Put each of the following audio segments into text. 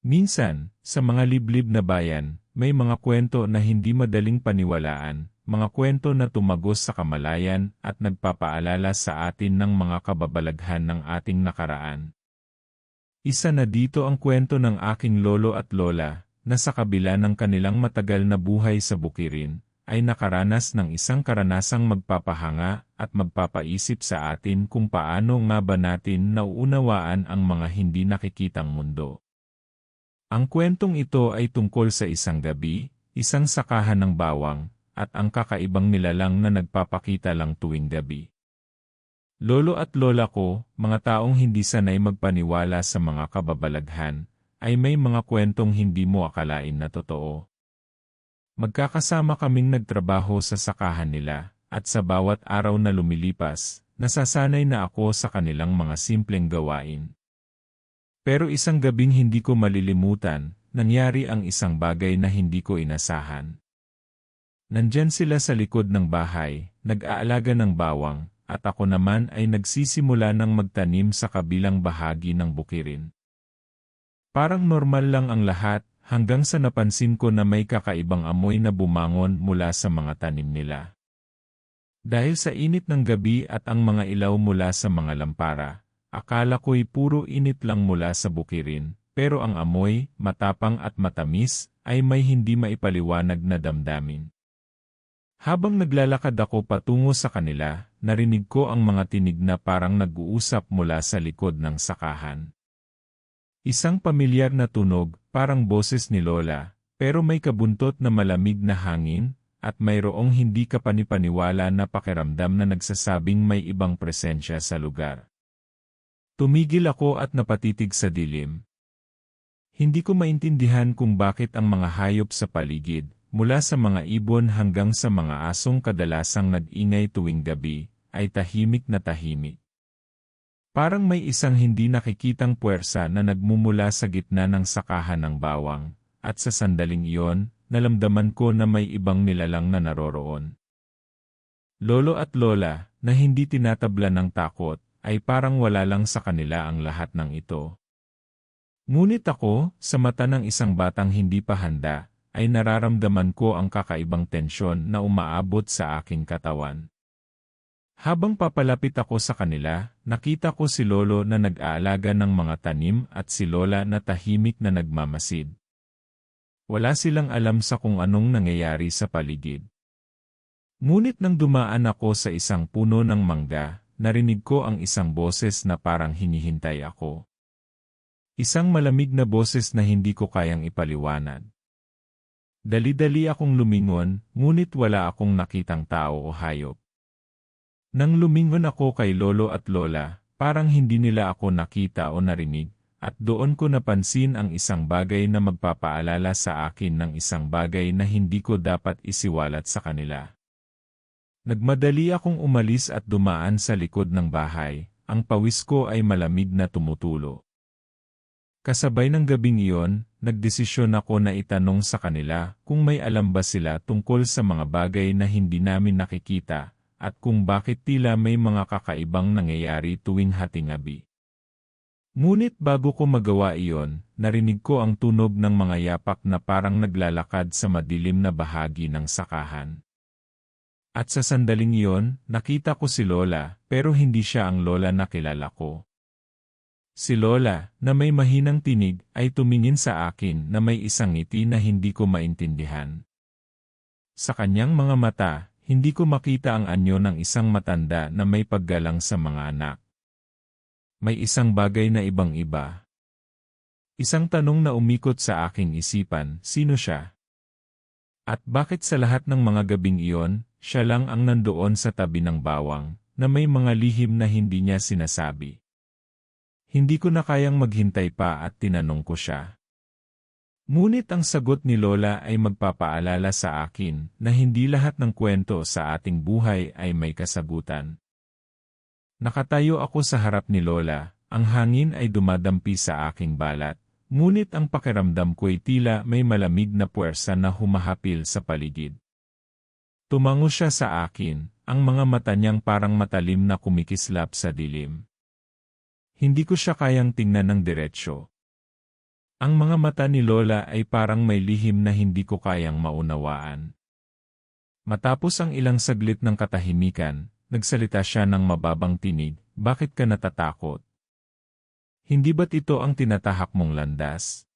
Minsan, sa mga liblib na bayan, may mga kwento na hindi madaling paniwalaan, mga kwento na tumagos sa kamalayan at nagpapaalala sa atin ng mga kababalaghan ng ating nakaraan. Isa na dito ang kwento ng aking lolo at lola, na sa kabila ng kanilang matagal na buhay sa bukirin, ay nakaranas ng isang karanasang magpapahanga at magpapaisip sa atin kung paano nga ba natin nauunawaan ang mga hindi nakikitang mundo. Ang kwentong ito ay tungkol sa isang gabi, isang sakahan ng bawang, at ang kakaibang nilalang na nagpapakita lang tuwing gabi. Lolo at lola ko, mga taong hindi sanay magpaniwala sa mga kababalaghan, ay may mga kwentong hindi mo akalain na totoo. Magkakasama kaming nagtrabaho sa sakahan nila, at sa bawat araw na lumilipas, nasasanay na ako sa kanilang mga simpleng gawain. Pero isang gabing hindi ko malilimutan, nangyari ang isang bagay na hindi ko inasahan. Nandyan sila sa likod ng bahay, nag-aalaga ng bawang, at ako naman ay nagsisimula ng magtanim sa kabilang bahagi ng bukirin. Parang normal lang ang lahat, hanggang sa napansin ko na may kakaibang amoy na bumangon mula sa mga tanim nila. Dahil sa init ng gabi at ang mga ilaw mula sa mga lampara, akala ko'y puro init lang mula sa bukirin, pero ang amoy, matapang at matamis, ay may hindi maipaliwanag na damdamin. Habang naglalakad ako patungo sa kanila, narinig ko ang mga tinig na parang nag-uusap mula sa likod ng sakahan. Isang pamilyar na tunog, parang boses ni Lola, pero may kabuntot na malamig na hangin, at mayroong hindi kapanipaniwala na pakiramdam na nagsasabing may ibang presensya sa lugar. Tumigil ako at napatitig sa dilim. Hindi ko maintindihan kung bakit ang mga hayop sa paligid, mula sa mga ibon hanggang sa mga asong kadalasang nag-ingay tuwing gabi, ay tahimik na tahimik. Parang may isang hindi nakikitang puwersa na nagmumula sa gitna ng sakahan ng bawang, at sa sandaling iyon, nalamdaman ko na may ibang nilalang na naroroon. Lolo at lola, na hindi tinatabla ng takot, ay parang wala lang sa kanila ang lahat ng ito. Ngunit ako, sa mata ng isang batang hindi pa handa, ay nararamdaman ko ang kakaibang tensyon na umaabot sa aking katawan. Habang papalapit ako sa kanila, nakita ko si Lolo na nag-aalaga ng mga tanim at si Lola na tahimik na nagmamasid. Wala silang alam sa kung anong nangyayari sa paligid. Ngunit nang dumaan ako sa isang puno ng mangga, narinig ko ang isang boses na parang hinihintay ako. Isang malamig na boses na hindi ko kayang ipaliwanag. Dali-dali akong lumingon, ngunit wala akong nakitang tao o hayop. Nang lumingon ako kay Lolo at Lola, parang hindi nila ako nakita o narinig, at doon ko napansin ang isang bagay na magpapaalala sa akin ng isang bagay na hindi ko dapat isiwalat sa kanila. Nagmadali akong umalis at dumaan sa likod ng bahay, ang pawis ko ay malamig na tumutulo. Kasabay ng gabing iyon, nagdesisyon ako na itanong sa kanila kung may alam ba sila tungkol sa mga bagay na hindi namin nakikita, at kung bakit tila may mga kakaibang nangyayari tuwing hating-gabi. Ngunit bago ko magawa iyon, narinig ko ang tunog ng mga yapak na parang naglalakad sa madilim na bahagi ng sakahan. At sa sandaling iyon, nakita ko si Lola, pero hindi siya ang Lola na kilala ko. Si Lola, na may mahinang tinig, ay tumingin sa akin na may isang ngiti na hindi ko maintindihan. Sa kanyang mga mata, hindi ko makita ang anyo ng isang matanda na may paggalang sa mga anak. May isang bagay na ibang-iba. Isang tanong na umikot sa aking isipan, sino siya? At bakit sa lahat ng mga gabing iyon, siya lang ang nandoon sa tabi ng bawang, na may mga lihim na hindi niya sinasabi. Hindi ko na kayang maghintay pa at tinanong ko siya. Ngunit ang sagot ni Lola ay magpapaalala sa akin na hindi lahat ng kwento sa ating buhay ay may kasagutan. Nakatayo ako sa harap ni Lola, ang hangin ay dumadampi sa aking balat, ngunit ang pakiramdam ko'y tila may malamig na puwersa na humahapil sa paligid. Tumango siya sa akin, ang mga mata niyang parang matalim na kumikislap sa dilim. Hindi ko siya kayang tingnan ng diretsyo. Ang mga mata ni Lola ay parang may lihim na hindi ko kayang maunawaan. Matapos ang ilang saglit ng katahimikan, nagsalita siya ng mababang tinig, "Bakit ka natatakot? Hindi ba't ito ang tinatahak mong landas?"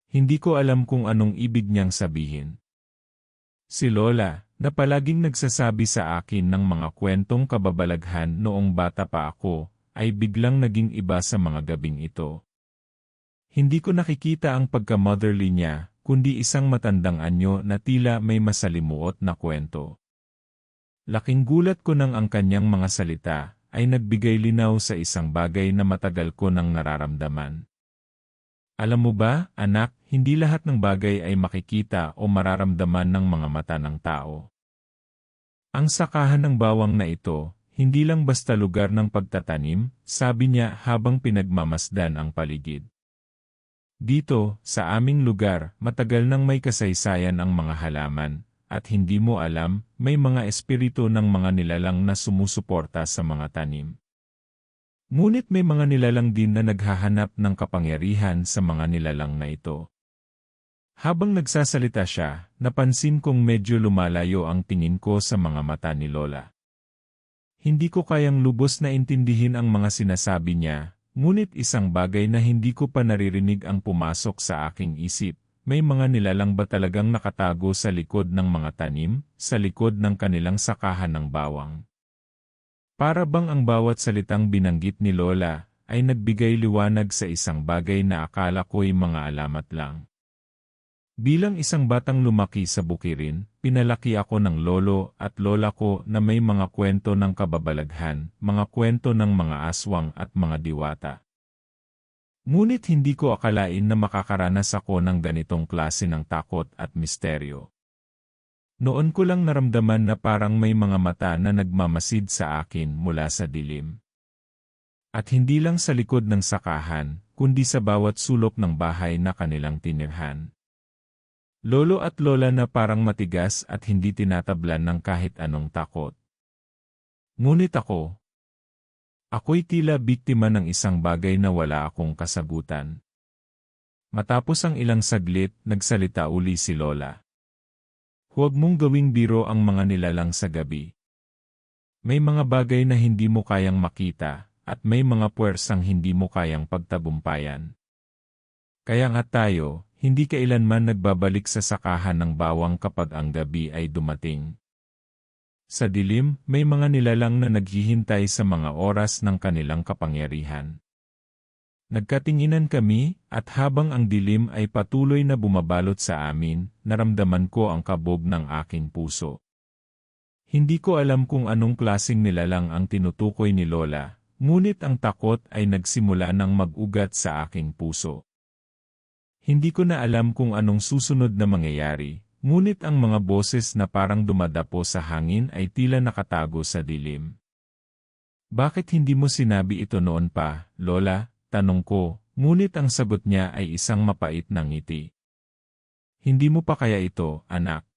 Hindi ko alam kung anong ibig niyang sabihin. Si Lola, na palaging nagsasabi sa akin ng mga kwentong kababalaghan noong bata pa ako, ay biglang naging iba sa mga gabing ito. Hindi ko nakikita ang pagka-motherly niya, kundi isang matandang anyo na tila may masalimuot na kwento. Laking gulat ko nang ang kanyang mga salita ay nagbigay linaw sa isang bagay na matagal ko nang nararamdaman. Alam mo ba, anak, hindi lahat ng bagay ay makikita o mararamdaman ng mga mata ng tao. Ang sakahan ng bawang na ito, hindi lang basta lugar ng pagtatanim, sabi niya habang pinagmamasdan ang paligid. Dito, sa aming lugar, matagal nang may kasaysayan ang mga halaman, at hindi mo alam, may mga espiritu ng mga nilalang na sumusuporta sa mga tanim. Ngunit may mga nilalang din na naghahanap ng kapangyarihan sa mga nilalang na ito. Habang nagsasalita siya, napansin kong medyo lumalayo ang tingin ko sa mga mata ni Lola. Hindi ko kayang lubos na intindihin ang mga sinasabi niya, ngunit isang bagay na hindi ko pa naririnig ang pumasok sa aking isip, may mga nilalang ba talagang nakatago sa likod ng mga tanim, sa likod ng kanilang sakahan ng bawang? Para bang ang bawat salitang binanggit ni Lola ay nagbigay liwanag sa isang bagay na akala ko'y mga alamat lang. Bilang isang batang lumaki sa bukirin, pinalaki ako ng lolo at lola ko na may mga kwento ng kababalaghan, mga kwento ng mga aswang at mga diwata. Ngunit hindi ko akalain na makakaranas ako ng ganitong klase ng takot at misteryo. Noon ko lang naramdaman na parang may mga mata na nagmamasid sa akin mula sa dilim. At hindi lang sa likod ng sakahan, kundi sa bawat sulok ng bahay na kanilang tinirhan. Lolo at lola na parang matigas at hindi tinatablan ng kahit anong takot. Ngunit ako'y tila biktima ng isang bagay na wala akong kasagutan. Matapos ang ilang saglit, nagsalita uli si Lola. Huwag mong gawing biro ang mga nilalang sa gabi. May mga bagay na hindi mo kayang makita, at may mga puwersang hindi mo kayang pagtagumpayan. Kaya nga tayo, hindi kailanman nagbabalik sa sakahan ng bawang kapag ang gabi ay dumating. Sa dilim, may mga nilalang na naghihintay sa mga oras ng kanilang kapangyarihan. Nagkatinginan kami, at habang ang dilim ay patuloy na bumabalot sa amin, naramdaman ko ang kabog ng aking puso. Hindi ko alam kung anong klaseng nilalang ang tinutukoy ni Lola, ngunit ang takot ay nagsimula ng mag-ugat sa aking puso. Hindi ko na alam kung anong susunod na mangyayari, ngunit ang mga boses na parang dumadapo sa hangin ay tila nakatago sa dilim. Bakit hindi mo sinabi ito noon pa, Lola? Tanong ko, ngunit ang sagot niya ay isang mapait na ngiti. Hindi mo pa kaya ito, anak?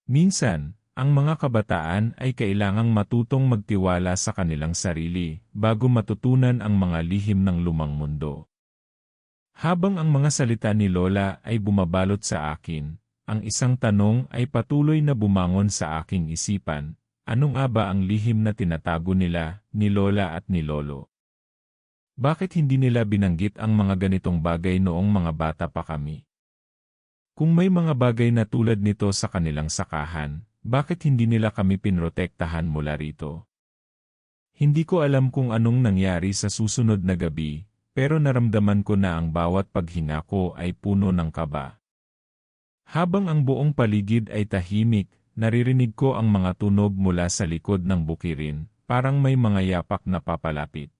Minsan, ang mga kabataan ay kailangang matutong magtiwala sa kanilang sarili bago matutunan ang mga lihim ng lumang mundo. Habang ang mga salita ni Lola ay bumabalot sa akin, ang isang tanong ay patuloy na bumangon sa aking isipan, ano nga ba ang lihim na tinatago nila, ni Lola at ni Lolo? Bakit hindi nila binanggit ang mga ganitong bagay noong mga bata pa kami? Kung may mga bagay na tulad nito sa kanilang sakahan, bakit hindi nila kami pinrotektahan mula rito? Hindi ko alam kung anong nangyari sa susunod na gabi, pero naramdaman ko na ang bawat paghinga ko ay puno ng kaba. Habang ang buong paligid ay tahimik, naririnig ko ang mga tunog mula sa likod ng bukirin, parang may mga yapak na papalapit.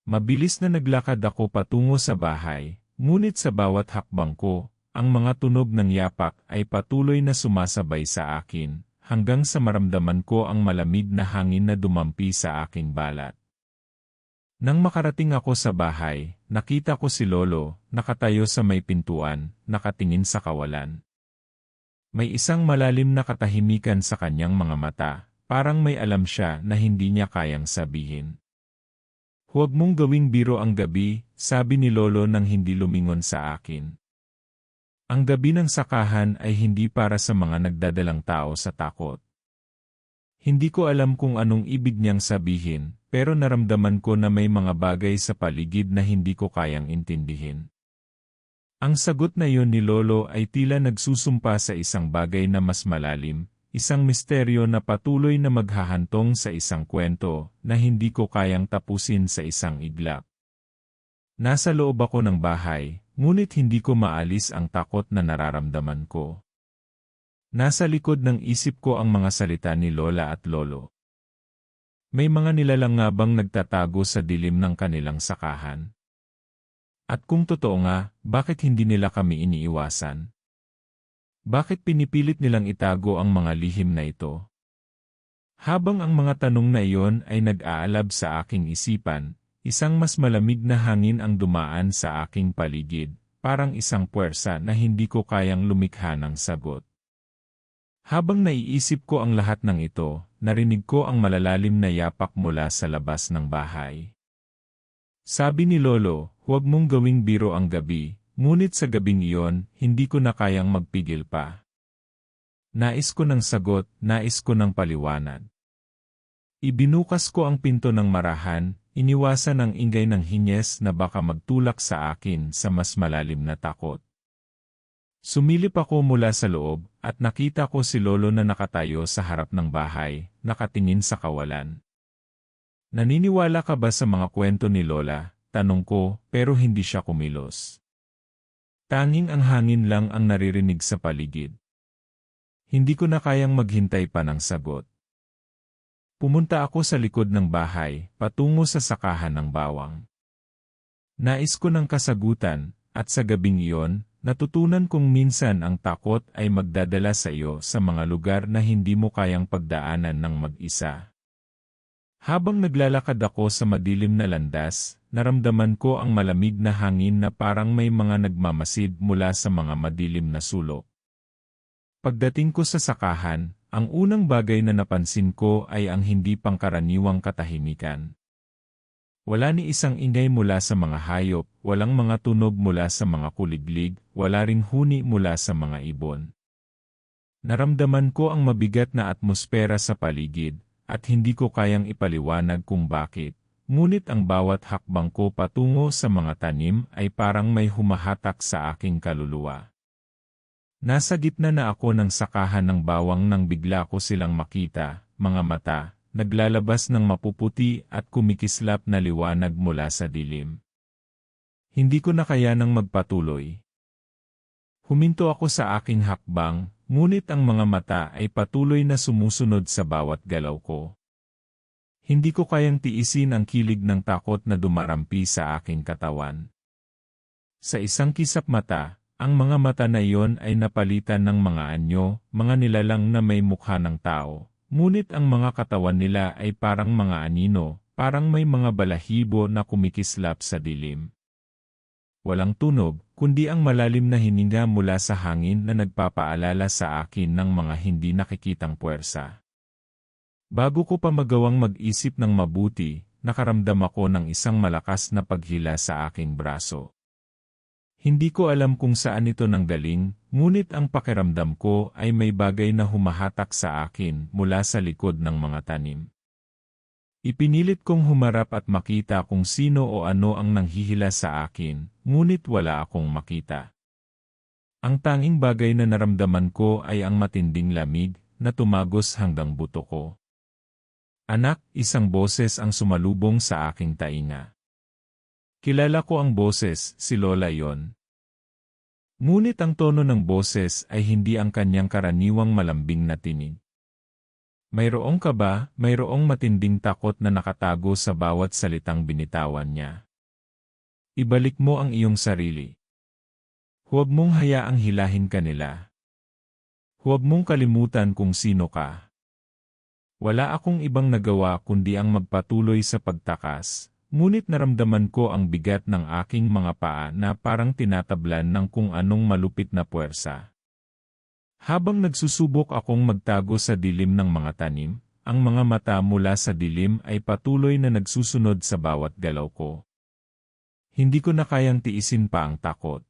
Mabilis na naglakad ako patungo sa bahay, ngunit sa bawat hakbang ko, ang mga tunog ng yapak ay patuloy na sumasabay sa akin, hanggang sa maramdaman ko ang malamig na hangin na dumampi sa aking balat. Nang makarating ako sa bahay, nakita ko si Lolo, nakatayo sa may pintuan, nakatingin sa kawalan. May isang malalim na katahimikan sa kanyang mga mata, parang may alam siya na hindi niya kayang sabihin. Huwag mong gawing biro ang gabi, sabi ni Lolo nang hindi lumingon sa akin. Ang gabi ng sakahan ay hindi para sa mga nagdadalang tao sa takot. Hindi ko alam kung anong ibig niyang sabihin, pero naramdaman ko na may mga bagay sa paligid na hindi ko kayang intindihin. Ang sagot na iyon ni Lolo ay tila nagsusumpa sa isang bagay na mas malalim, isang misteryo na patuloy na maghahantong sa isang kwento na hindi ko kayang tapusin sa isang iglap. Nasa loob ako ng bahay, ngunit hindi ko maalis ang takot na nararamdaman ko. Nasa likod ng isip ko ang mga salita ni Lola at Lolo. May mga nilalang nga bang nagtatago sa dilim ng kanilang sakahan? At kung totoo nga, bakit hindi nila kami iniiwasan? Bakit pinipilit nilang itago ang mga lihim na ito? Habang ang mga tanong na iyon ay nag-aalab sa aking isipan, isang mas malamig na hangin ang dumaan sa aking paligid, parang isang puwersa na hindi ko kayang lumikha ng sagot. Habang naiisip ko ang lahat ng ito, narinig ko ang malalalim na yapak mula sa labas ng bahay. Sabi ni Lolo, huwag mong gawing biro ang gabi, ngunit sa gabing iyon, hindi ko na kayang magpigil pa. Nais ko ng sagot, nais ko ng paliwanag. Ibinukas ko ang pinto ng marahan, iniwasan ang ingay ng hinyes na baka magtulak sa akin sa mas malalim na takot. Sumilip ako mula sa loob, at nakita ko si Lolo na nakatayo sa harap ng bahay, nakatingin sa kawalan. Naniniwala ka ba sa mga kwento ni Lola? Tanong ko, pero hindi siya kumilos. Tanging ang hangin lang ang naririnig sa paligid. Hindi ko na kayang maghintay pa ng sagot. Pumunta ako sa likod ng bahay, patungo sa sakahan ng bawang. Nais ko ng kasagutan, at sa gabing iyon, natutunan kong minsan ang takot ay magdadala sa iyo sa mga lugar na hindi mo kayang pagdaanan ng mag-isa. Habang naglalakad ako sa madilim na landas, naramdaman ko ang malamig na hangin na parang may mga nagmamasid mula sa mga madilim na sulok. Pagdating ko sa sakahan, ang unang bagay na napansin ko ay ang hindi pangkaraniwang katahimikan. Wala ni isang ingay mula sa mga hayop, walang mga tunog mula sa mga kuliglig, wala ring huni mula sa mga ibon. Naramdaman ko ang mabigat na atmosfera sa paligid, at hindi ko kayang ipaliwanag kung bakit, ngunit ang bawat hakbang ko patungo sa mga tanim ay parang may humahatak sa aking kaluluwa. Nasa gitna na ako ng sakahan ng bawang nang bigla ko silang makita, mga mata, naglalabas ng mapuputi at kumikislap na liwanag mula sa dilim. Hindi ko na kayanang magpatuloy. Huminto ako sa aking hakbang, ngunit ang mga mata ay patuloy na sumusunod sa bawat galaw ko. Hindi ko kayang tiisin ang kilig ng takot na dumarampi sa aking katawan. Sa isang kisap mata, ang mga mata na iyon ay napalitan ng mga anyo, mga nilalang na may mukha ng tao, ngunit ang mga katawan nila ay parang mga anino, parang may mga balahibo na kumikislap sa dilim. Walang tunog, kundi ang malalim na hininga mula sa hangin na nagpapaalala sa akin ng mga hindi nakikitang puwersa. Bago ko pa magawang mag-isip ng mabuti, nakaramdam ako ng isang malakas na paghila sa aking braso. Hindi ko alam kung saan ito nanggaling, ngunit ang pakiramdam ko ay may bagay na humahatak sa akin mula sa likod ng mga tanim. Ipinilit kong humarap at makita kung sino o ano ang nanghihila sa akin, ngunit wala akong makita. Ang tanging bagay na naramdaman ko ay ang matinding lamig na tumagos hanggang buto ko. Anak, isang boses ang sumalubong sa aking tainga. Kilala ko ang boses, si Lola yon. Ngunit ang tono ng boses ay hindi ang kanyang karaniwang malambing na tinig. Mayroong ka ba, mayroong matinding takot na nakatago sa bawat salitang binitawan niya. Ibalik mo ang iyong sarili. Huwag mong hayaang hilahin ka nila. Huwag mong kalimutan kung sino ka. Wala akong ibang nagawa kundi ang magpatuloy sa pagtakas, ngunit naramdaman ko ang bigat ng aking mga paa na parang tinatablan ng kung anong malupit na puwersa. Habang nagsusubok akong magtago sa dilim ng mga tanim, ang mga mata mula sa dilim ay patuloy na nagsusunod sa bawat galaw ko. Hindi ko na kayang tiisin pa ang takot.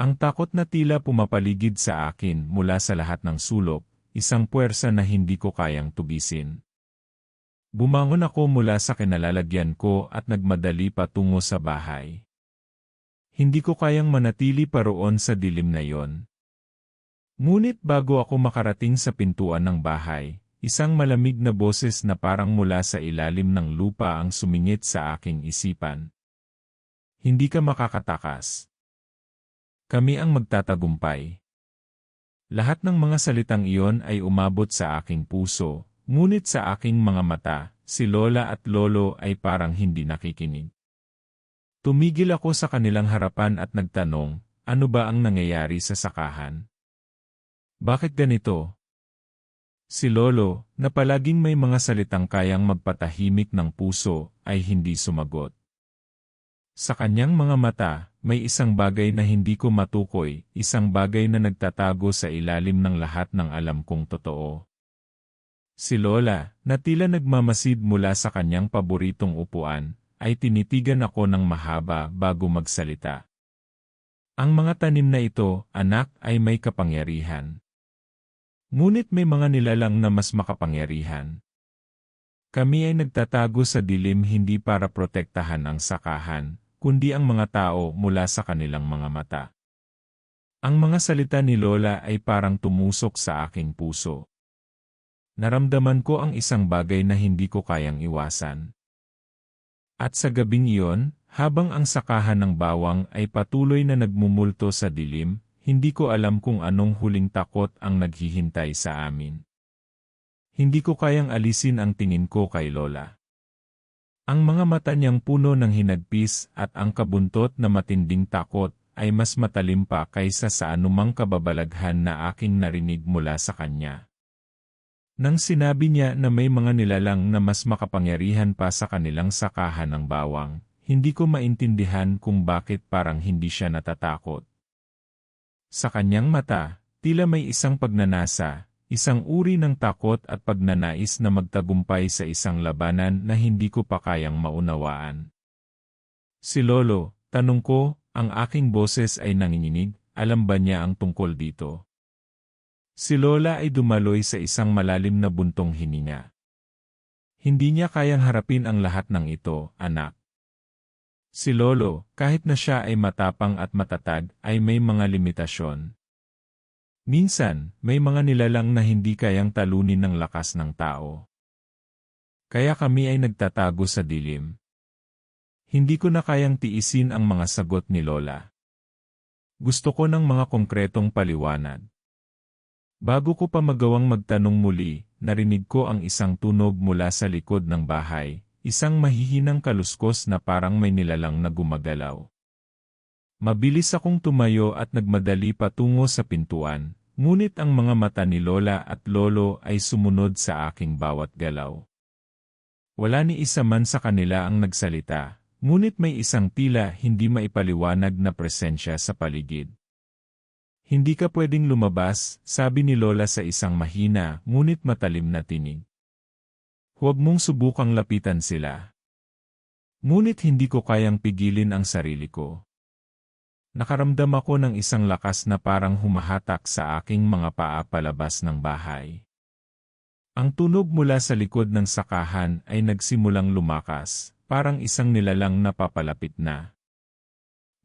Ang takot na tila pumapaligid sa akin mula sa lahat ng sulok, isang puwersa na hindi ko kayang tugisin. Bumangon ako mula sa kinalalagyan ko at nagmadali patungo sa bahay. Hindi ko kayang manatili pa roon sa dilim na yon. Ngunit bago ako makarating sa pintuan ng bahay, isang malamig na boses na parang mula sa ilalim ng lupa ang sumingit sa aking isipan. Hindi ka makakatakas. Kami ang magtatagumpay. Lahat ng mga salitang iyon ay umabot sa aking puso, ngunit sa aking mga mata, si Lola at Lolo ay parang hindi nakikinig. Tumigil ako sa kanilang harapan at nagtanong, ano ba ang nangyayari sa sakahan? Bakit ganito? Si Lolo, na palaging may mga salitang kayang magpatahimik ng puso, ay hindi sumagot. Sa kanyang mga mata, may isang bagay na hindi ko matukoy, isang bagay na nagtatago sa ilalim ng lahat ng alam kong totoo. Si Lola, na tila nagmamasid mula sa kanyang paboritong upuan, ay tinitigan ako ng mahaba bago magsalita. Ang mga tanim na ito, anak, ay may kapangyarihan. Ngunit may mga nilalang na mas makapangyarihan. Kami ay nagtatago sa dilim hindi para protektahan ang sakahan, kundi ang mga tao mula sa kanilang mga mata. Ang mga salita ni Lola ay parang tumusok sa aking puso. Naramdaman ko ang isang bagay na hindi ko kayang iwasan. At sa gabing iyon, habang ang sakahan ng bawang ay patuloy na nagmumulto sa dilim, hindi ko alam kung anong huling takot ang naghihintay sa amin. Hindi ko kayang alisin ang tingin ko kay Lola. Ang mga mata niyang puno ng hinagpis at ang kabuntot na matinding takot ay mas matalim pa kaysa sa anumang kababalaghan na aking narinig mula sa kanya. Nang sinabi niya na may mga nilalang na mas makapangyarihan pa sa kanilang sakahan ng bawang, hindi ko maintindihan kung bakit parang hindi siya natatakot. Sa kanyang mata, tila may isang pagnanasa, isang uri ng takot at pagnanais na magtagumpay sa isang labanan na hindi ko pa kayang maunawaan. Si Lolo, tanong ko, ang aking boses ay nanginginig, alam ba niya ang tungkol dito? Si Lola ay dumaloy sa isang malalim na buntong hininga. Hindi niya kayang harapin ang lahat ng ito, anak. Si Lolo, kahit na siya ay matapang at matatag, ay may mga limitasyon. Minsan, may mga nilalang na hindi kayang talunin ng lakas ng tao. Kaya kami ay nagtatago sa dilim. Hindi ko na kayang tiisin ang mga sagot ni Lola. Gusto ko ng mga konkretong paliwanag. Bago ko pa magawang magtanong muli, narinig ko ang isang tunog mula sa likod ng bahay, isang mahihinang kaluskos na parang may nilalang na gumagalaw. Mabilis akong tumayo at nagmadali patungo sa pintuan, ngunit ang mga mata ni Lola at Lolo ay sumunod sa aking bawat galaw. Wala ni isa man sa kanila ang nagsalita, ngunit may isang tila hindi maipaliwanag na presensya sa paligid. Hindi ka pwedeng lumabas, sabi ni Lola sa isang mahina, ngunit matalim na tinig. Huwag mong subukang lapitan sila. Ngunit hindi ko kayang pigilin ang sarili ko. Nakaramdam ako ng isang lakas na parang humahatak sa aking mga paa palabas ng bahay. Ang tunog mula sa likod ng sakahan ay nagsimulang lumakas, parang isang nilalang na papalapit na.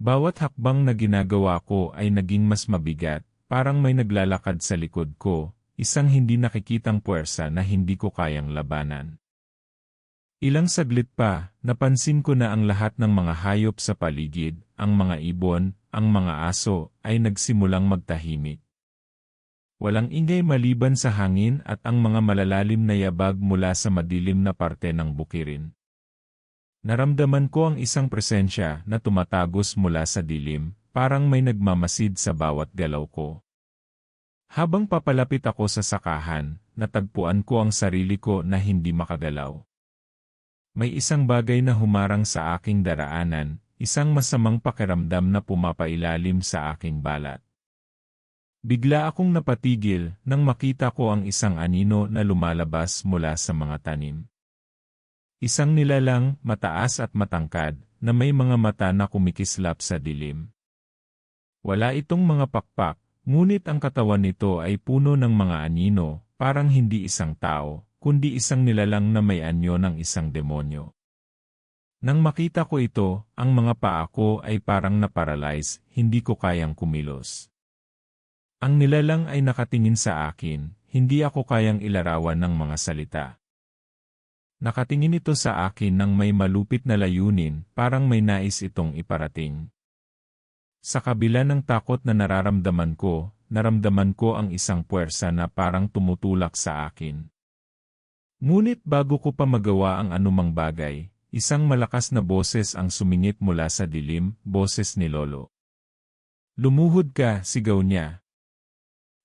Bawat hakbang na ginagawa ko ay naging mas mabigat, parang may naglalakad sa likod ko, isang hindi nakikitang puwersa na hindi ko kayang labanan. Ilang saglit pa, napansin ko na ang lahat ng mga hayop sa paligid, ang mga ibon, ang mga aso, ay nagsimulang magtahimik. Walang ingay maliban sa hangin at ang mga malalalim na yabag mula sa madilim na parte ng bukirin. Naramdaman ko ang isang presensya na tumatagos mula sa dilim, parang may nagmamasid sa bawat galaw ko. Habang papalapit ako sa sakahan, natagpuan ko ang sarili ko na hindi makagalaw. May isang bagay na humarang sa aking daraanan, isang masamang pakiramdam na pumapailalim sa aking balat. Bigla akong napatigil nang makita ko ang isang anino na lumalabas mula sa mga tanim. Isang nilalang, mataas at matangkad, na may mga mata na kumikislap sa dilim. Wala itong mga pakpak, ngunit ang katawan nito ay puno ng mga anino, parang hindi isang tao, kundi isang nilalang na may anyo ng isang demonyo. Nang makita ko ito, ang mga paa ko ay parang na-paralyze, hindi ko kayang kumilos. Ang nilalang ay nakatingin sa akin, hindi ako kayang ilarawan ng mga salita. Nakatingin ito sa akin nang may malupit na layunin, parang may nais itong iparating. Sa kabila ng takot na naramdaman ko ang isang puwersa na parang tumutulak sa akin. Ngunit bago ko pa magawa ang anumang bagay, isang malakas na boses ang sumingit mula sa dilim, boses ni Lolo. "Lumuhod ka," sigaw niya.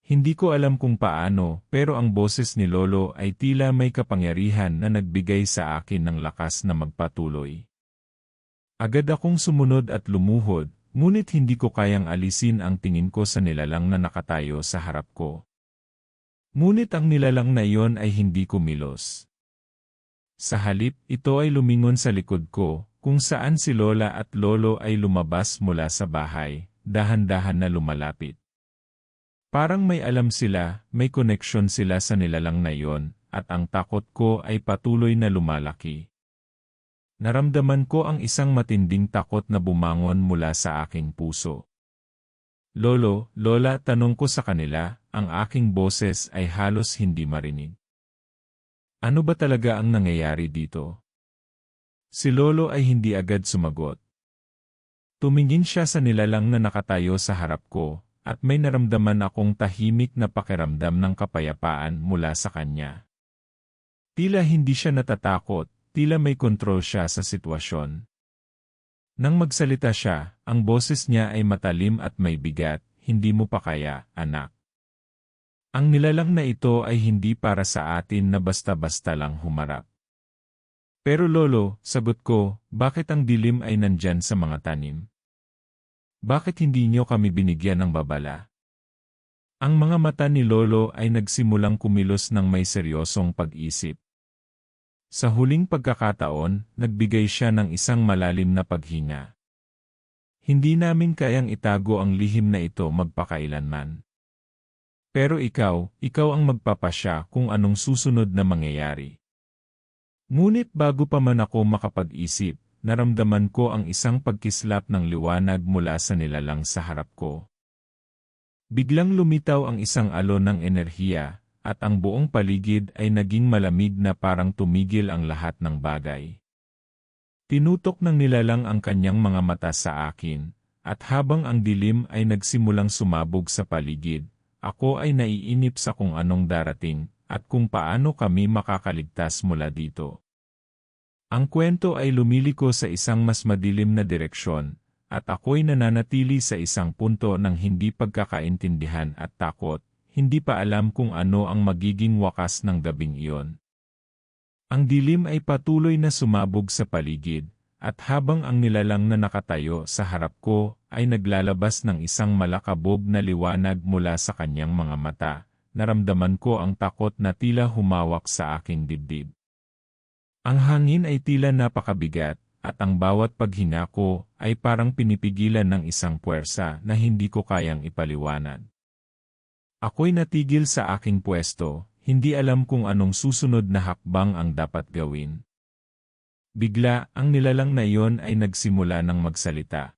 Hindi ko alam kung paano, pero ang boses ni Lolo ay tila may kapangyarihan na nagbigay sa akin ng lakas na magpatuloy. Agad akong sumunod at lumuhod, ngunit hindi ko kayang alisin ang tingin ko sa nilalang na nakatayo sa harap ko. Ngunit ang nilalang na iyon ay hindi kumilos. Sa halip, ito ay lumingon sa likod ko, kung saan si Lola at Lolo ay lumabas mula sa bahay, dahan-dahan na lumalapit. Parang may alam sila, may koneksyon sila sa nilalang na iyon, at ang takot ko ay patuloy na lumalaki. Naramdaman ko ang isang matinding takot na bumangon mula sa aking puso. "Lolo, Lola," tanong ko sa kanila, ang aking boses ay halos hindi marinig. Ano ba talaga ang nangyayari dito? Si Lolo ay hindi agad sumagot. Tumingin siya sa nilalang na nakatayo sa harap ko, at may naramdaman akong tahimik na pakiramdam ng kapayapaan mula sa kanya. Tila hindi siya natatakot, tila may kontrol siya sa sitwasyon. Nang magsalita siya, ang boses niya ay matalim at may bigat, "Hindi mo pa kaya, anak. Ang nilalang na ito ay hindi para sa atin na basta-basta lang humarap." "Pero Lolo," sagot ko, "bakit ang dilim ay nandyan sa mga tanim? Bakit hindi niyo kami binigyan ng babala?" Ang mga mata ni Lolo ay nagsimulang kumilos ng may seryosong pag-isip. Sa huling pagkakataon, nagbigay siya ng isang malalim na paghinga. "Hindi namin kayang itago ang lihim na ito magpakailanman. Pero ikaw ang magpapasya kung anong susunod na mangyayari." Ngunit bago pa man ako makapag-isip, naramdaman ko ang isang pagkislap ng liwanag mula sa nilalang sa harap ko. Biglang lumitaw ang isang alon ng enerhiya, at ang buong paligid ay naging malamig na parang tumigil ang lahat ng bagay. Tinutok ng nilalang ang kanyang mga mata sa akin, at habang ang dilim ay nagsimulang sumabog sa paligid, ako ay naiinip sa kung anong darating, at kung paano kami makakaligtas mula dito. Ang kwento ay lumiliko sa isang mas madilim na direksyon, at ako'y nananatili sa isang punto ng hindi pagkakaintindihan at takot, hindi pa alam kung ano ang magiging wakas ng gabing iyon. Ang dilim ay patuloy na sumabog sa paligid, at habang ang nilalang na nakatayo sa harap ko ay naglalabas ng isang malakabog na liwanag mula sa kanyang mga mata, naramdaman ko ang takot na tila humawak sa aking dibdib. Ang hangin ay tila napakabigat, at ang bawat paghinga ko ay parang pinipigilan ng isang puwersa na hindi ko kayang ipaliwanag. Ako'y natigil sa aking pwesto, hindi alam kung anong susunod na hakbang ang dapat gawin. Bigla, ang nilalang na iyon ay nagsimula ng magsalita.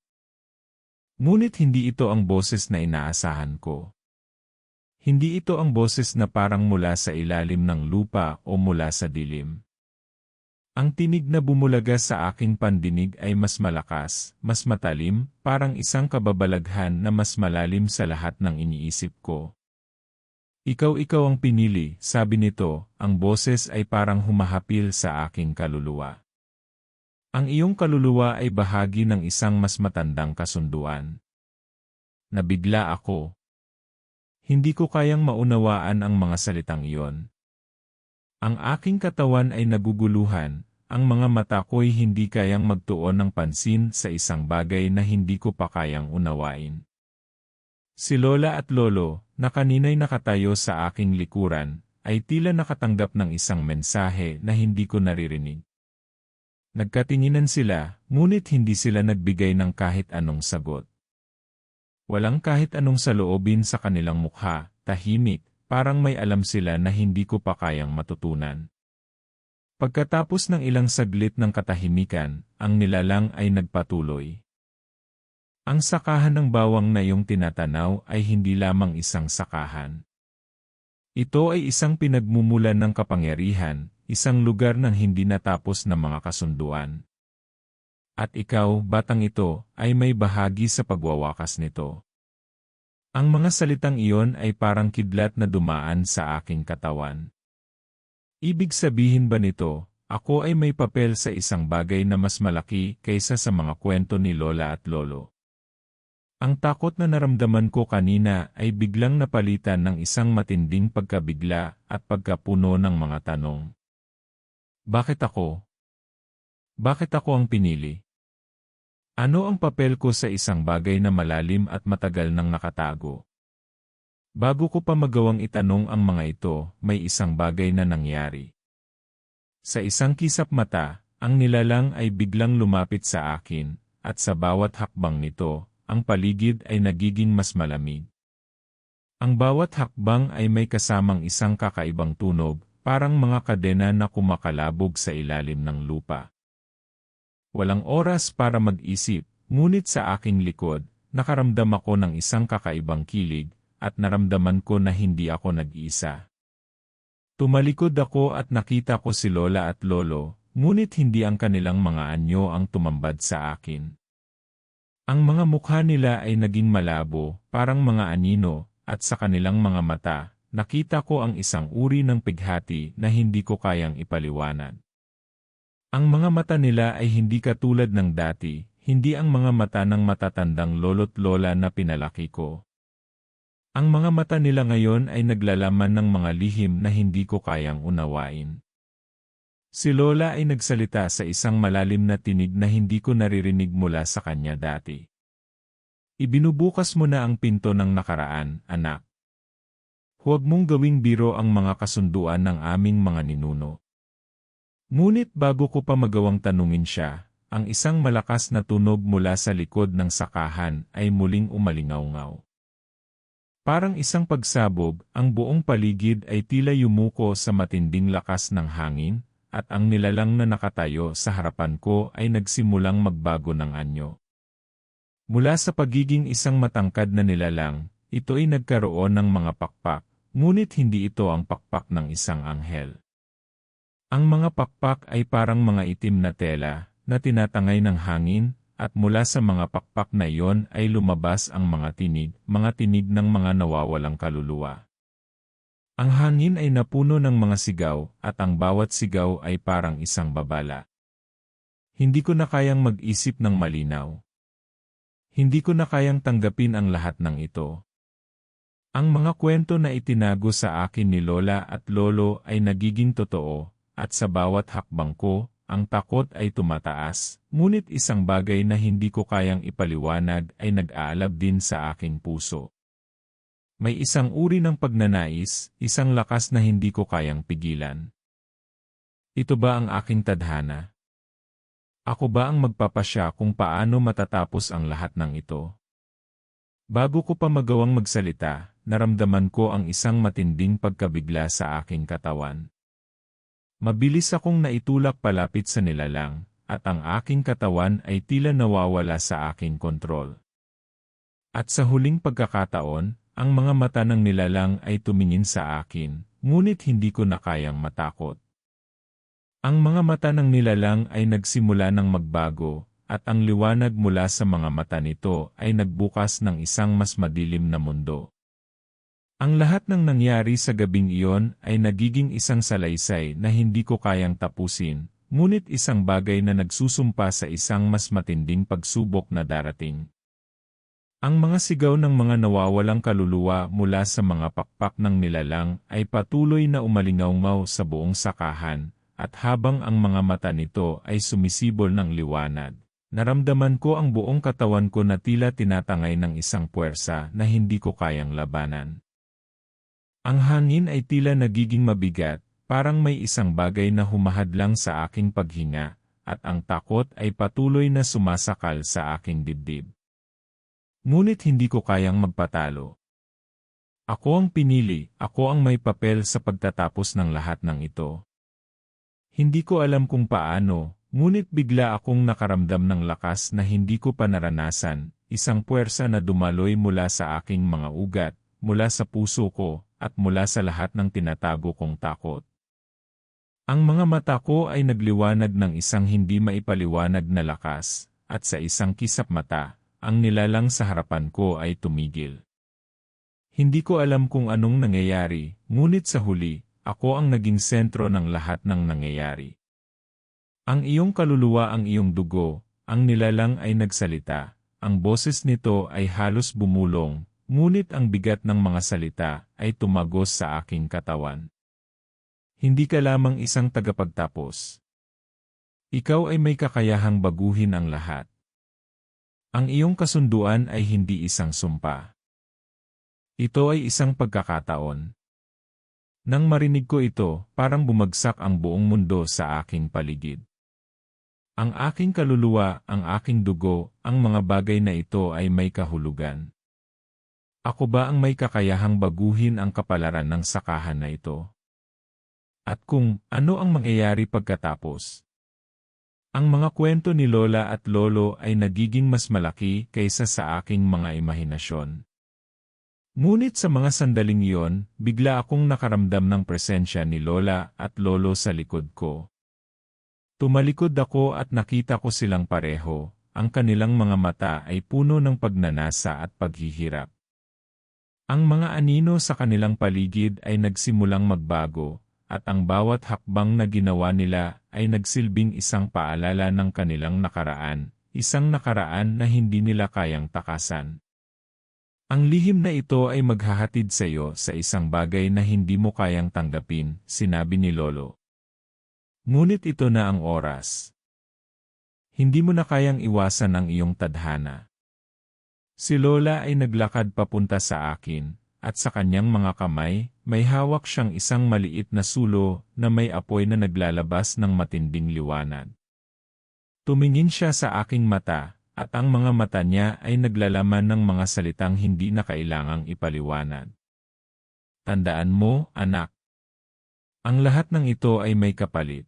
Ngunit hindi ito ang boses na inaasahan ko. Hindi ito ang boses na parang mula sa ilalim ng lupa o mula sa dilim. Ang tinig na bumulaga sa aking pandinig ay mas malakas, mas matalim, parang isang kababalaghan na mas malalim sa lahat ng iniisip ko. Ikaw ang pinili," sabi nito, ang boses ay parang humahapil sa aking kaluluwa. "Ang iyong kaluluwa ay bahagi ng isang mas matandang kasunduan." Nabigla ako. Hindi ko kayang maunawaan ang mga salitang iyon. Ang aking katawan ay naguguluhan, ang mga mata ko'y hindi kayang magtuon ng pansin sa isang bagay na hindi ko pa kayang unawain. Si Lola at Lolo, na kanina'y nakatayo sa aking likuran, ay tila nakatanggap ng isang mensahe na hindi ko naririnig. Nagkatinginan sila, ngunit hindi sila nagbigay ng kahit anong sagot. Walang kahit anong saloobin sa kanilang mukha, tahimik, parang may alam sila na hindi ko pa kayang matutunan. Pagkatapos ng ilang saglit ng katahimikan, ang nilalang ay nagpatuloy. Ang sakahan ng bawang na iyong tinatanaw ay hindi lamang isang sakahan. Ito ay isang pinagmumulan ng kapangyarihan, isang lugar ng hindi natapos na mga kasunduan. At ikaw, batang ito, ay may bahagi sa pagwawakas nito. Ang mga salitang iyon ay parang kidlat na dumaan sa aking katawan. Ibig sabihin ba nito, ako ay may papel sa isang bagay na mas malaki kaysa sa mga kwento ni Lola at Lolo? Ang takot na naramdaman ko kanina ay biglang napalitan ng isang matinding pagkabigla at pagkapuno ng mga tanong. Bakit ako? Bakit ako ang pinili? Ano ang papel ko sa isang bagay na malalim at matagal nang nakatago? Bago ko pa magawang itanong ang mga ito, may isang bagay na nangyari. Sa isang kisap mata, ang nilalang ay biglang lumapit sa akin, at sa bawat hakbang nito, ang paligid ay nagiging mas malamig. Ang bawat hakbang ay may kasamang isang kakaibang tunog, parang mga kadena na kumakalabog sa ilalim ng lupa. Walang oras para mag-isip, ngunit sa aking likod, nakaramdam ako ng isang kakaibang kilig, at naramdaman ko na hindi ako nag-iisa. Tumalikod ako at nakita ko si Lola at Lolo, ngunit hindi ang kanilang mga anyo ang tumambad sa akin. Ang mga mukha nila ay naging malabo, parang mga anino, at sa kanilang mga mata, nakita ko ang isang uri ng pighati na hindi ko kayang ipaliwanag. Ang mga mata nila ay hindi katulad ng dati, hindi ang mga mata ng matatandang lolo't lola na pinalaki ko. Ang mga mata nila ngayon ay naglalaman ng mga lihim na hindi ko kayang unawain. Si Lola ay nagsalita sa isang malalim na tinig na hindi ko naririnig mula sa kanya dati. Ibinubukas mo na ang pinto ng nakaraan, anak. Huwag mong gawing biro ang mga kasunduan ng aming mga ninuno. Ngunit bago ko pa magawang tanungin siya, ang isang malakas na tunog mula sa likod ng sakahan ay muling umalingaw-ngaw. Parang isang pagsabog, ang buong paligid ay tila yumuko sa matinding lakas ng hangin, at ang nilalang na nakatayo sa harapan ko ay nagsimulang magbago ng anyo. Mula sa pagiging isang matangkad na nilalang, ito ay nagkaroon ng mga pakpak, ngunit hindi ito ang pakpak ng isang anghel. Ang mga pakpak ay parang mga itim na tela, na tinatangay ng hangin, at mula sa mga pakpak na iyon ay lumabas ang mga tinig ng mga nawawalang kaluluwa. Ang hangin ay napuno ng mga sigaw, at ang bawat sigaw ay parang isang babala. Hindi ko na kayang mag-isip ng malinaw. Hindi ko na kayang tanggapin ang lahat ng ito. Ang mga kwento na itinago sa akin ni Lola at Lolo ay nagiging totoo, at sa bawat hakbang ko, ang takot ay tumataas, ngunit isang bagay na hindi ko kayang ipaliwanag ay nag-aalab din sa aking puso. May isang uri ng pagnanais, isang lakas na hindi ko kayang pigilan. Ito ba ang aking tadhana? Ako ba ang magpapasya kung paano matatapos ang lahat ng ito? Bago ko pa magawang magsalita, naramdaman ko ang isang matinding pagkabigla sa aking katawan. Mabilis akong naitulak palapit sa nilalang, at ang aking katawan ay tila nawawala sa aking kontrol. At sa huling pagkakataon, ang mga mata ng nilalang ay tumingin sa akin, ngunit hindi ko na kayang matakot. Ang mga mata ng nilalang ay nagsimula ng magbago, at ang liwanag mula sa mga mata nito ay nagbukas ng isang mas madilim na mundo. Ang lahat ng nangyari sa gabing iyon ay nagiging isang salaysay na hindi ko kayang tapusin, ngunit isang bagay na nagsusumpa sa isang mas matinding pagsubok na darating. Ang mga sigaw ng mga nawawalang kaluluwa mula sa mga pakpak ng nilalang ay patuloy na umalingaw-ngaw sa buong sakahan, at habang ang mga mata nito ay sumisibol ng liwanag, naramdaman ko ang buong katawan ko na tila tinatangay ng isang puwersa na hindi ko kayang labanan. Ang hangin ay tila nagiging mabigat, parang may isang bagay na humahadlang sa aking paghinga, at ang takot ay patuloy na sumasakal sa aking dibdib. Ngunit hindi ko kayang magpatalo. Ako ang pinili, ako ang may papel sa pagtatapos ng lahat ng ito. Hindi ko alam kung paano, ngunit bigla akong nakaramdam ng lakas na hindi ko pa naranasan, isang puwersa na dumaloy mula sa aking mga ugat, mula sa puso ko, at mula sa lahat ng tinatago kong takot. Ang mga mata ko ay nagliwanag ng isang hindi maipaliwanag na lakas, at sa isang kisap mata, ang nilalang sa harapan ko ay tumigil. Hindi ko alam kung anong nangyayari, ngunit sa huli, ako ang naging sentro ng lahat ng nangyayari. Ang iyong kaluluwa ang iyong dugo, ang nilalang ay nagsalita, ang boses nito ay halos bumulong, ngunit ang bigat ng mga salita ay tumagos sa aking katawan. Hindi ka lamang isang tagapagtapos. Ikaw ay may kakayahang baguhin ang lahat. Ang iyong kasunduan ay hindi isang sumpa. Ito ay isang pagkakataon. Nang marinig ko ito, parang bumagsak ang buong mundo sa aking paligid. Ang aking kaluluwa, ang aking dugo, ang mga bagay na ito ay may kahulugan. Ako ba ang may kakayahang baguhin ang kapalaran ng sakahan na ito? At kung ano ang mangyayari pagkatapos? Ang mga kwento ni Lola at Lolo ay nagiging mas malaki kaysa sa aking mga imahinasyon. Ngunit sa mga sandaling iyon, bigla akong nakaramdam ng presensya ni Lola at Lolo sa likod ko. Tumalikod ako at nakita ko silang pareho, ang kanilang mga mata ay puno ng pagnanasa at paghihirap. Ang mga anino sa kanilang paligid ay nagsimulang magbago, at ang bawat hakbang na ginawa nila ay nagsilbing isang paalala ng kanilang nakaraan, isang nakaraan na hindi nila kayang takasan. Ang lihim na ito ay maghahatid sa iyo sa isang bagay na hindi mo kayang tanggapin, sinabi ni Lolo. Ngunit ito na ang oras. Hindi mo na kayang iwasan ang iyong tadhana. Si Lola ay naglakad papunta sa akin, at sa kanyang mga kamay, may hawak siyang isang maliit na sulo na may apoy na naglalabas ng matinding liwanag. Tumingin siya sa aking mata, at ang mga mata niya ay naglalaman ng mga salitang hindi na kailangang ipaliwanag. Tandaan mo, anak. Ang lahat ng ito ay may kapalit.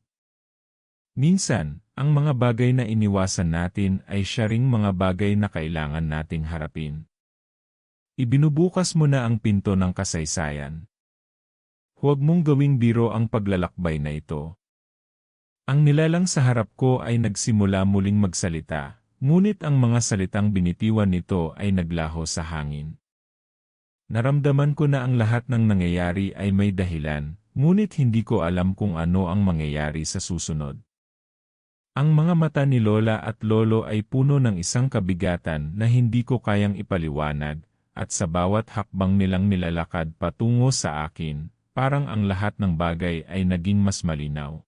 Minsan, ang mga bagay na iniwasan natin ay siya ring mga bagay na kailangan nating harapin. Ibinubukas mo na ang pinto ng kasaysayan. Huwag mong gawing biro ang paglalakbay na ito. Ang nilalang sa harap ko ay nagsimula muling magsalita. Ngunit ang mga salitang binitiwan nito ay naglaho sa hangin. Naramdaman ko na ang lahat ng nangyayari ay may dahilan, ngunit hindi ko alam kung ano ang mangyayari sa susunod. Ang mga mata ni Lola at Lolo ay puno ng isang kabigatan na hindi ko kayang ipaliwanag, at sa bawat hakbang nilang nilalakad patungo sa akin, parang ang lahat ng bagay ay naging mas malinaw.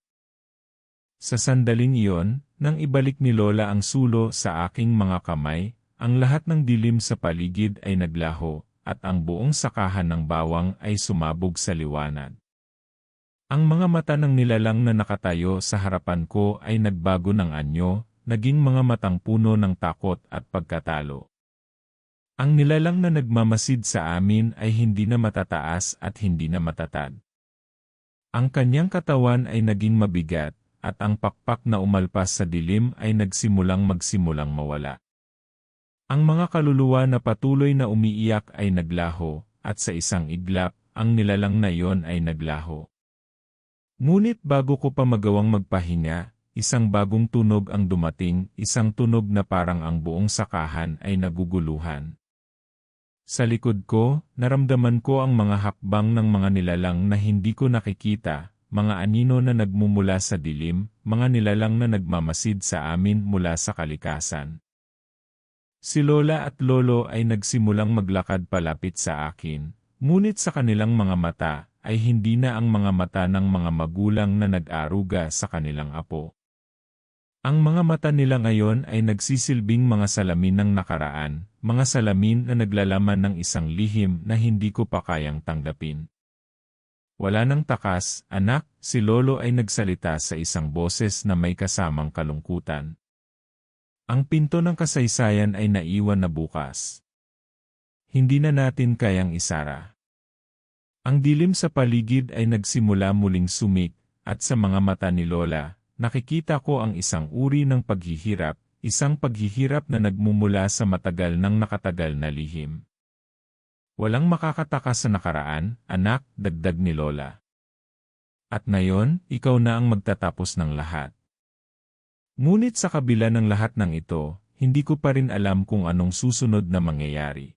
Sa sandaling iyon, nang ibalik ni Lola ang sulo sa aking mga kamay, ang lahat ng dilim sa paligid ay naglaho, at ang buong sakahan ng bawang ay sumabog sa liwanag. Ang mga mata ng nilalang na nakatayo sa harapan ko ay nagbago ng anyo, naging mga matang puno ng takot at pagkatalo. Ang nilalang na nagmamasid sa amin ay hindi na matataas at hindi na matatag. Ang kanyang katawan ay naging mabigat, at ang pakpak na umalpas sa dilim ay magsimulang mawala. Ang mga kaluluwa na patuloy na umiiyak ay naglaho, at sa isang iglap, ang nilalang na iyon ay naglaho. Ngunit bago ko pa magawang magpahinga, isang bagong tunog ang dumating, isang tunog na parang ang buong sakahan ay naguguluhan. Sa likod ko, naramdaman ko ang mga hakbang ng mga nilalang na hindi ko nakikita, mga anino na nagmumula sa dilim, mga nilalang na nagmamasid sa amin mula sa kalikasan. Si Lola at Lolo ay nagsimulang maglakad palapit sa akin, ngunit sa kanilang mga mata ay hindi na ang mga mata ng mga magulang na nag-aruga sa kanilang apo. Ang mga mata nila ngayon ay nagsisilbing mga salamin ng nakaraan, mga salamin na naglalaman ng isang lihim na hindi ko pa kayang tanggapin. Wala nang takas, anak, si Lolo ay nagsalita sa isang boses na may kasamang kalungkutan. Ang pinto ng kasaysayan ay naiwan na bukas. Hindi na natin kayang isara. Ang dilim sa paligid ay nagsimula muling sumik, at sa mga mata ni Lola, nakikita ko ang isang uri ng paghihirap, isang paghihirap na nagmumula sa matagal ng nakatagal na lihim. Walang makakatakas sa nakaraan, anak, dagdag ni Lola. At ngayon, ikaw na ang magtatapos ng lahat. Ngunit sa kabila ng lahat ng ito, hindi ko pa rin alam kung anong susunod na mangyayari.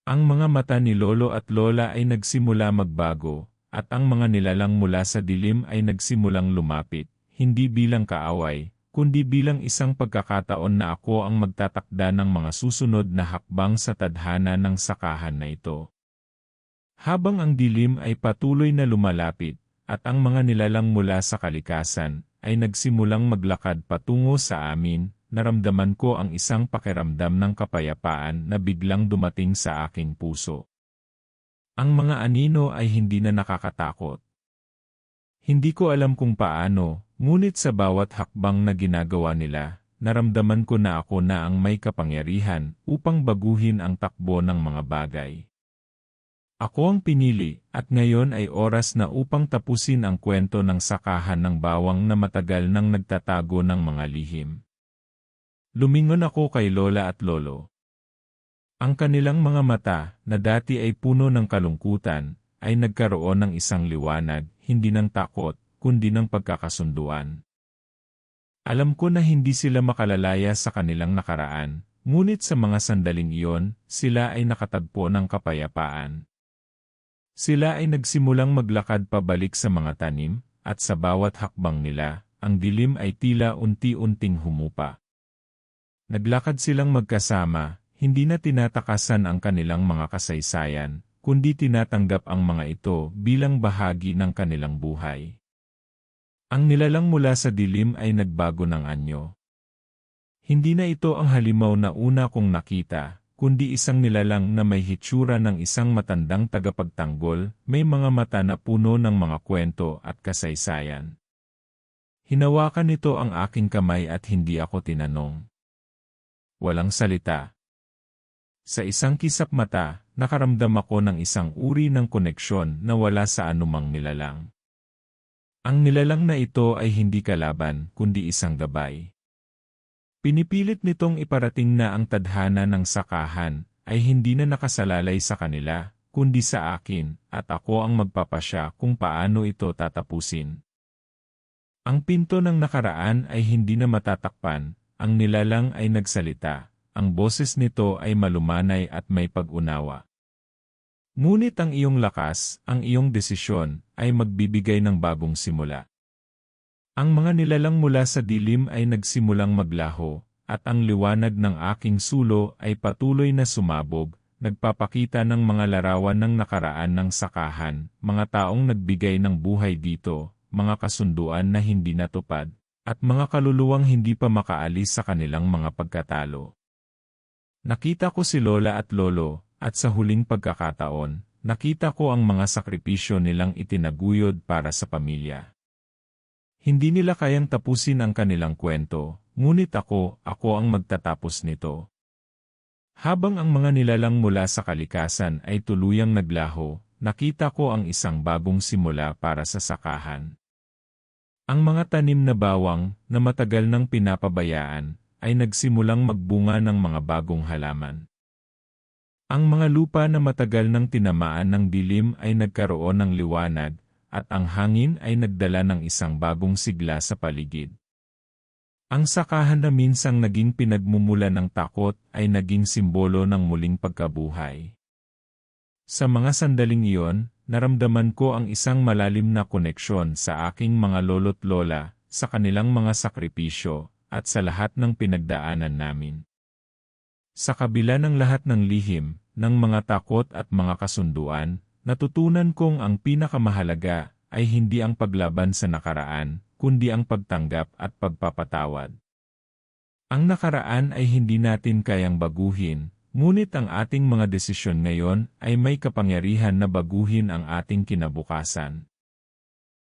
Ang mga mata ni Lolo at Lola ay nagsimula magbago, at ang mga nilalang mula sa dilim ay nagsimulang lumapit, hindi bilang kaaway, kundi bilang isang pagkakataon na ako ang magtatakda ng mga susunod na hakbang sa tadhana ng sakahan na ito. Habang ang dilim ay patuloy na lumalapit, at ang mga nilalang mula sa kalikasan, ay nagsimulang maglakad patungo sa amin, naramdaman ko ang isang pakiramdam ng kapayapaan na biglang dumating sa aking puso. Ang mga anino ay hindi na nakakatakot. Hindi ko alam kung paano, ngunit sa bawat hakbang na ginagawa nila, naramdaman ko na ako na ang may kapangyarihan upang baguhin ang takbo ng mga bagay. Ako ang pinili, at ngayon ay oras na upang tapusin ang kwento ng sakahan ng bawang na matagal nang nagtatago ng mga lihim. Lumingon ako kay Lola at Lolo. Ang kanilang mga mata, na dati ay puno ng kalungkutan, ay nagkaroon ng isang liwanag, hindi ng takot, kundi ng pagkakasunduan. Alam ko na hindi sila makalalaya sa kanilang nakaraan, ngunit sa mga sandaling iyon, sila ay nakatagpo ng kapayapaan. Sila ay nagsimulang maglakad pabalik sa mga tanim, at sa bawat hakbang nila, ang dilim ay tila unti-unting humupa. Naglakad silang magkasama, hindi na tinatakasan ang kanilang mga kasaysayan, kundi tinatanggap ang mga ito bilang bahagi ng kanilang buhay. Ang nilalang mula sa dilim ay nagbago ng anyo. Hindi na ito ang halimaw na una kong nakita, kundi isang nilalang na may hitsura ng isang matandang tagapagtanggol, may mga mata na puno ng mga kwento at kasaysayan. Hinawakan nito ang aking kamay at hindi ako tinanong. Walang salita. Sa isang kisap mata, nakaramdam ako ng isang uri ng koneksyon na wala sa anumang nilalang. Ang nilalang na ito ay hindi kalaban, kundi isang gabay. Pinipilit nitong iparating na ang tadhana ng sakahan ay hindi na nakasalalay sa kanila, kundi sa akin, at ako ang magpapasya kung paano ito tatapusin. Ang pinto ng nakaraan ay hindi na matatakpan, ang nilalang ay nagsalita. Ang boses nito ay malumanay at may pag-unawa. Ngunit ang iyong lakas, ang iyong desisyon, ay magbibigay ng bagong simula. Ang mga nilalang mula sa dilim ay nagsimulang maglaho, at ang liwanag ng aking sulo ay patuloy na sumabog, nagpapakita ng mga larawan ng nakaraan ng sakahan, mga taong nagbigay ng buhay dito, mga kasunduan na hindi natupad, at mga kaluluwang hindi pa makaalis sa kanilang mga pagkatalo. Nakita ko si Lola at Lolo, at sa huling pagkakataon, nakita ko ang mga sakripisyo nilang itinaguyod para sa pamilya. Hindi nila kayang tapusin ang kanilang kwento, ngunit ako ang magtatapos nito. Habang ang mga nilalang mula sa kalikasan ay tuluyang naglaho, nakita ko ang isang bagong simula para sa sakahan. Ang mga tanim na bawang, na matagal nang pinapabayaan, ay nagsimulang magbunga ng mga bagong halaman. Ang mga lupa na matagal nang tinamaan ng dilim ay nagkaroon ng liwanag, at ang hangin ay nagdala ng isang bagong sigla sa paligid. Ang sakahan na minsang naging pinagmumula ng takot ay naging simbolo ng muling pagkabuhay. Sa mga sandaling iyon, naramdaman ko ang isang malalim na koneksyon sa aking mga lolo't lola, sa kanilang mga sakripisyo, at sa lahat ng pinagdaanan namin. Sa kabila ng lahat ng lihim, ng mga takot at mga kasunduan, natutunan kong ang pinakamahalaga ay hindi ang paglaban sa nakaraan, kundi ang pagtanggap at pagpapatawad. Ang nakaraan ay hindi natin kayang baguhin, Ngunit ang ating mga desisyon ngayon ay may kapangyarihan na baguhin ang ating kinabukasan.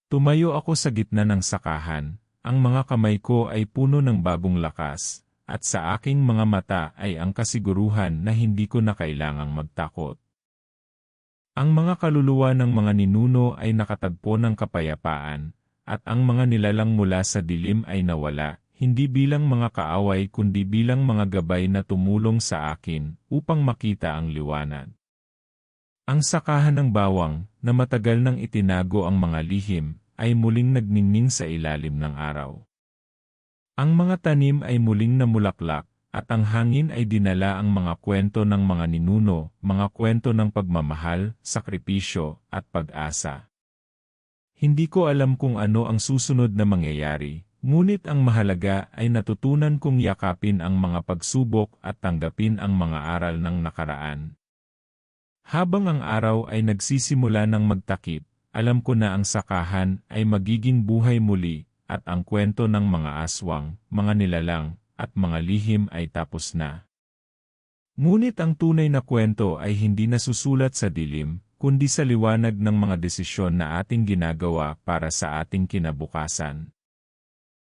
Tumayo ako sa gitna ng sakahan, ang mga kamay ko ay puno ng bagong lakas, at sa aking mga mata ay ang kasiguruhan na hindi ko na kailangang magtakot. Ang mga kaluluwa ng mga ninuno ay nakatagpo ng kapayapaan, at ang mga nilalang mula sa dilim ay nawala, hindi bilang mga kaaway kundi bilang mga gabay na tumulong sa akin upang makita ang liwanag. Ang sakahan ng bawang, na matagal nang itinago ang mga lihim, ay muling nagningning sa ilalim ng araw. Ang mga tanim ay muling namulaklak, at ang hangin ay dinala ang mga kwento ng mga ninuno, mga kwento ng pagmamahal, sakripisyo, at pag-asa. Hindi ko alam kung ano ang susunod na mangyayari, ngunit ang mahalaga ay natutunan kong yakapin ang mga pagsubok at tanggapin ang mga aral ng nakaraan. Habang ang araw ay nagsisimula ng magtakip, alam ko na ang sakahan ay magiging buhay muli, at ang kwento ng mga aswang, mga nilalang, at mga lihim ay tapos na. Ngunit ang tunay na kwento ay hindi nasusulat sa dilim, kundi sa liwanag ng mga desisyon na ating ginagawa para sa ating kinabukasan.